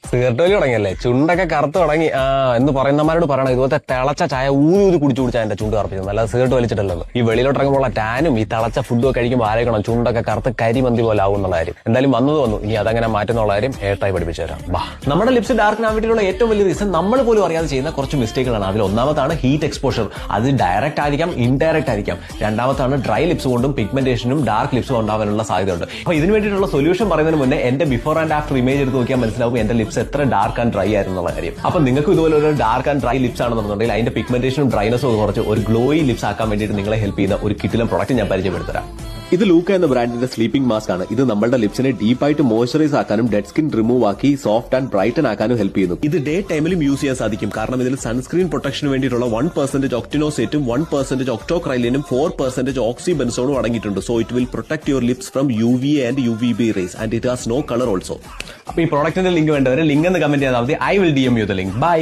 Cigarette വലി തുടങ്ങിയല്ലേ, ചുണ്ടൊക്കെ കറുത്ത് തുടങ്ങി എന്ന് പറയുന്നമാരോട് പറയണം ഇതുപോലത്തെ തിളച്ച ചായ ഊതി കുടിച്ചാൽ എന്റെ ചുണ്ട് കറുപ്പിച്ചത്, അല്ലാതെ സിഗരറ്റ് വലിച്ചിട്ടല്ലോ. ഈ വെളിയിലോട്ട് ഇറങ്ങുമ്പോൾ ടാനും ഈ തിളച്ച ഫുഡും ഒക്കെ കഴിക്കുമ്പോൾ ആലോചിക്കണം ചുണ്ടൊക്കെ കറുത്ത് കരിമന്തി പോലെ ആവും എന്നുള്ള കാര്യം. എന്തായാലും വന്നു, ഇനി അതങ്ങനെ മാറ്റുന്നുള്ള കാര്യം ഏട്ടായി പഠിപ്പിച്ചു തരാം. നമ്മുടെ ലിപ്സ് ഡാർക്ക് ആവാൻ വേണ്ടിയുള്ള ഏറ്റവും വലിയ റീസൺ നമ്മൾ പോലും അറിയാതെ ചെയ്യുന്ന കുറച്ച് മിസ്റ്റേക്കുകളാണ്. അതിൽ ഒന്നാമത്താണ് ഹീറ്റ് എക്സ്പോഷർ. അത് ഡയറക്റ്റ് ആയിരിക്കാം, ഇൻഡയറക്റ്റ് ആയിരിക്കാം. രണ്ടാമത്താണ് ഡ്രൈ ലിപ്സ് കൊണ്ടും പിഗ്മെന്റേഷനും ഡാർക്ക് ലിപ്സും ഉണ്ടാവാനുള്ള സാധ്യതയുണ്ട്. അപ്പൊ ഇതിന് വേണ്ടിയിട്ടുള്ള സൊല്യൂഷൻ പറയുന്നതിന് മുന്നേ എന്റെ ബിഫോർ ആൻഡ് ആഫ്റ്റർ ഇമേജ് എടുത്ത് നോക്കിയാൽ മനസ്സിലാവും എന്റെ ലിപ്സ് എത്ര ഡാർക്ക് ആൻഡ് ഡ്രൈ ആയിരുന്നുള്ള കാര്യം. അപ്പൊ നിങ്ങൾക്ക് ഇതുപോലെ ഒരു ഡാർക്ക് ആൻഡ് ഡ്രൈ ലിപ്സ് ആണെന്നുണ്ടെങ്കിൽ അതിന്റെ പിഗ്മെന്റേഷനും ഡ്രൈനസും കുറച്ച് ഒരു ഗ്ലോയി ലിപ്സ് ആക്കാൻ വേണ്ടിയിട്ട് നിങ്ങളെ ഹെൽപ്പ് ചെയ്യുന്ന ഒരു കിടിലൻ പ്രോഡക്റ്റ് ഞാൻ പരിചയപ്പെടുത്തരാം. ഇത് ലൂക്ക എന്ന ബ്രാൻഡിന്റെ സ്ലീപ്പിംഗ് മാസ്ക് ആണ്. ഇത് നമ്മുടെ ലിപ്സിനെ ഡീപ്പായിട്ട് മോയ്സ്ചറൈസ് ആക്കാനും ഡെഡ് സ്കിൻ റിമൂവ് ആക്കി സോഫ്റ്റ് ആൻഡ് ബ്രൈറ്റൻ ആക്കാനും ഹെൽപ്പ് ചെയ്യുന്നു. ഇത് ഡേ ടൈമിലും യൂസ് ചെയ്യാൻ സാധിക്കും. കാരണം ഇതിൽ സൺസ്ക്രീൻ പ്രൊട്ടക്ഷന് വേണ്ടിയിട്ടുള്ള 1% ഒക്ടിനോസേറ്റും 1% ഒക്ടോക്രൈലിനും 4% ഓക്സിബെൻസോണും അടങ്ങിയിട്ടുണ്ട്. So it will protect your lips from UVA and UVB rays and it has no colour also. അപ്പൊ ഈ പ്രോഡക്റ്റിന്റെ ലിങ്ക് വേണ്ടവരെ ലിങ്ക് എന്ന് കമന്റ് ചെയ്താൽ മതി. I will DM you the link. By.